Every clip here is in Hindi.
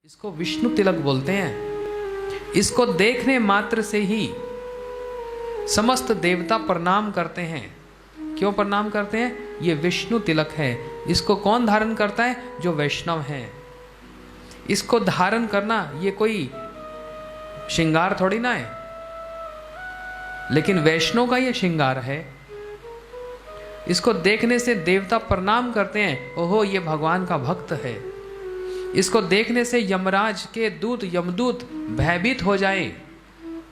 इसको विष्णु तिलक बोलते हैं। इसको देखने मात्र से ही समस्त देवता प्रणाम करते हैं। क्यों प्रणाम करते हैं? ये विष्णु तिलक है। इसको कौन धारण करता है? जो वैष्णव है। इसको धारण करना ये कोई श्रृंगार थोड़ी ना है, लेकिन वैष्णव का ये श्रृंगार है। इसको देखने से देवता प्रणाम करते हैं, ओहो ये भगवान का भक्त है। इसको देखने से यमराज के दूत यमदूत भयभीत हो जाए,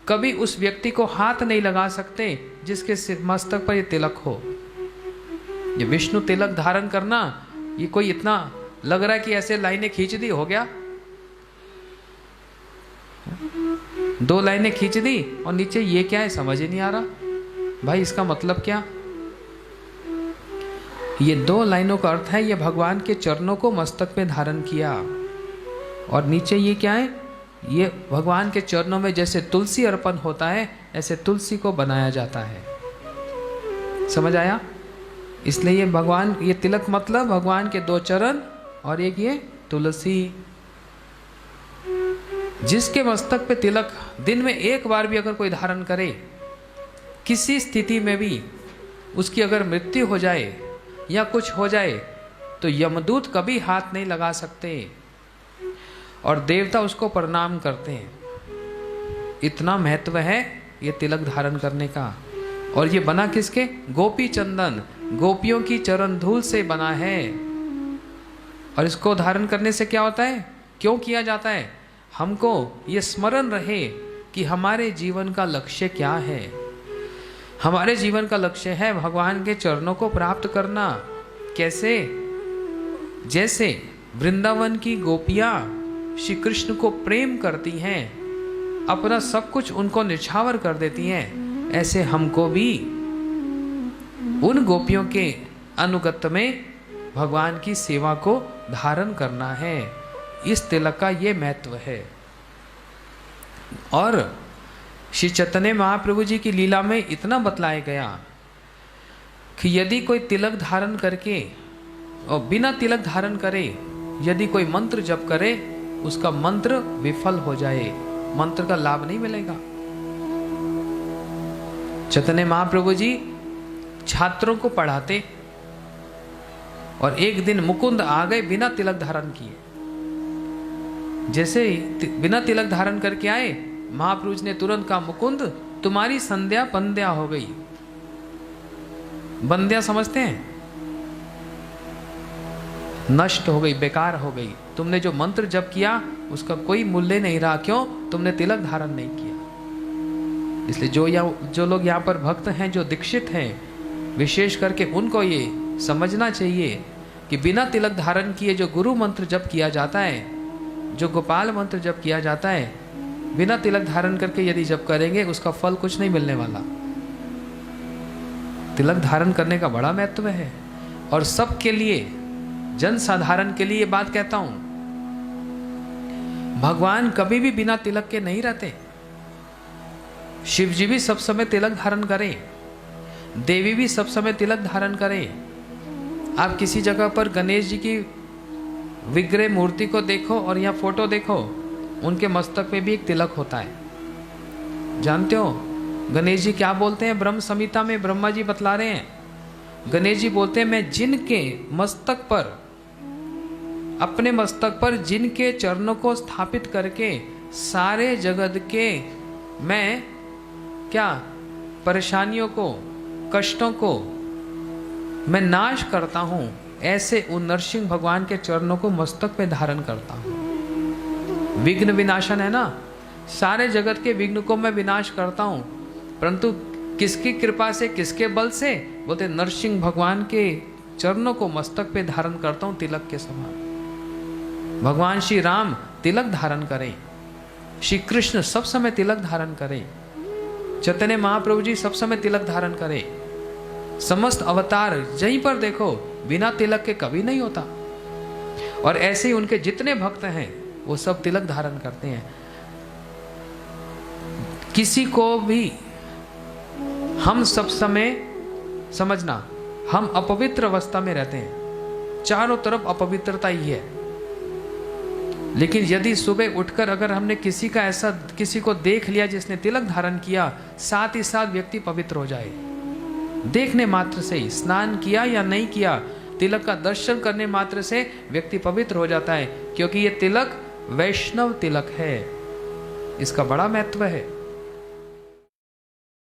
कभी उस व्यक्ति को हाथ नहीं लगा सकते जिसके सिर मस्तक पर ये तिलक हो। ये विष्णु तिलक धारण करना ये कोई इतना लग रहा है कि ऐसे लाइनें खींच दी हो गया, 2 लाइनें खींच दी और नीचे ये क्या है समझ ही नहीं आ रहा। भाई इसका मतलब क्या? ये 2 लाइनों का अर्थ है ये भगवान के चरणों को मस्तक में धारण किया, और नीचे ये क्या है? ये भगवान के चरणों में जैसे तुलसी अर्पण होता है ऐसे तुलसी को बनाया जाता है। समझ आया? इसलिए ये भगवान ये तिलक मतलब भगवान के 2 चरण और एक ये तुलसी। जिसके मस्तक पे तिलक दिन में एक बार भी अगर कोई धारण करे, किसी स्थिति में भी उसकी अगर मृत्यु हो जाए या कुछ हो जाए तो यमदूत कभी हाथ नहीं लगा सकते और देवता उसको प्रणाम करते हैं। इतना महत्व है ये तिलक धारण करने का। और ये बना किसके? गोपी चंदन, गोपियों की चरण धूल से बना है। और इसको धारण करने से क्या होता है? क्यों किया जाता है? हमको ये स्मरण रहे कि हमारे जीवन का लक्ष्य क्या है। हमारे जीवन का लक्ष्य है भगवान के चरणों को प्राप्त करना। कैसे? जैसे वृंदावन की गोपियां श्री कृष्ण को प्रेम करती हैं, अपना सब कुछ उनको निछावर कर देती हैं, ऐसे हमको भी उन गोपियों के अनुगत्य में भगवान की सेवा को धारण करना है। इस तिलक का ये महत्व है। और श्री चैतन्य महाप्रभु जी की लीला में इतना बतलाया गया कि यदि कोई तिलक धारण करके और बिना तिलक धारण करे यदि कोई मंत्र जप करे, उसका मंत्र विफल हो जाए, मंत्र का लाभ नहीं मिलेगा। चैतन्य महाप्रभु जी छात्रों को पढ़ाते और एक दिन मुकुंद आ गए बिना तिलक धारण किए। जैसे बिना तिलक धारण करके आए, महाप्रभु जी ने तुरंत कहा, मुकुंद तुम्हारी संध्या बंध्या हो गई। बंध्या समझते हैं? नष्ट हो गई, बेकार हो गई। तुमने जो मंत्र जप किया उसका कोई मूल्य नहीं रहा। क्यों? तुमने तिलक धारण नहीं किया। इसलिए जो लोग यहाँ पर भक्त हैं, जो दीक्षित हैं, विशेष करके उनको ये समझना चाहिए कि बिना तिलक धारण किए जो गुरु मंत्र जप किया जाता है, जो गोपाल मंत्र जप किया जाता है, बिना तिलक धारण करके यदि जप करेंगे उसका फल कुछ नहीं मिलने वाला। तिलक धारण करने का बड़ा महत्व है। और सबके लिए, जन साधारण के लिए ये बात कहता हूं, भगवान कभी भी बिना तिलक के नहीं रहते। शिव जी भी सब समय तिलक धारण करें, देवी भी सब समय तिलक धारण करें। आप किसी जगह पर गणेश जी की विग्रह मूर्ति को देखो और यहाँ फोटो देखो, उनके मस्तक पे भी एक तिलक होता है। जानते हो गणेश जी क्या बोलते हैं? ब्रह्म संहिता में ब्रह्मा जी बतला रहे हैं, गणेश जी बोलते हैं, मैं जिनके मस्तक पर, अपने मस्तक पर जिनके चरणों को स्थापित करके सारे जगत के मैं क्या परेशानियों को, कष्टों को मैं नाश करता हूं, ऐसे उन नरसिंह भगवान के चरणों को मस्तक पे धारण करता हूं। विघ्न विनाशन है ना, सारे जगत के विघ्न को मैं विनाश करता हूं, परंतु किसकी कृपा से, किसके बल से? बोलते नरसिंह भगवान के चरणों को मस्तक पे धारण करता हूं तिलक के समान। भगवान श्री राम तिलक धारण करें, श्री कृष्ण सब समय तिलक धारण करें, चैतन्य महाप्रभु जी सब समय तिलक धारण करें। समस्त अवतार यहीं पर देखो बिना तिलक के कभी नहीं होता। और ऐसे ही उनके जितने भक्त हैं वो सब तिलक धारण करते हैं। किसी को भी हम सब समय समझना, हम अपवित्र अवस्था में रहते हैं, चारों तरफ अपवित्रता ही है। लेकिन यदि सुबह उठकर अगर हमने किसी को देख लिया जिसने तिलक धारण किया, साथ ही साथ व्यक्ति पवित्र हो जाए। देखने मात्र से ही, स्नान किया या नहीं किया, तिलक का दर्शन करने मात्र से व्यक्ति पवित्र हो जाता है, क्योंकि ये तिलक वैष्णव तिलक है। इसका बड़ा महत्व है।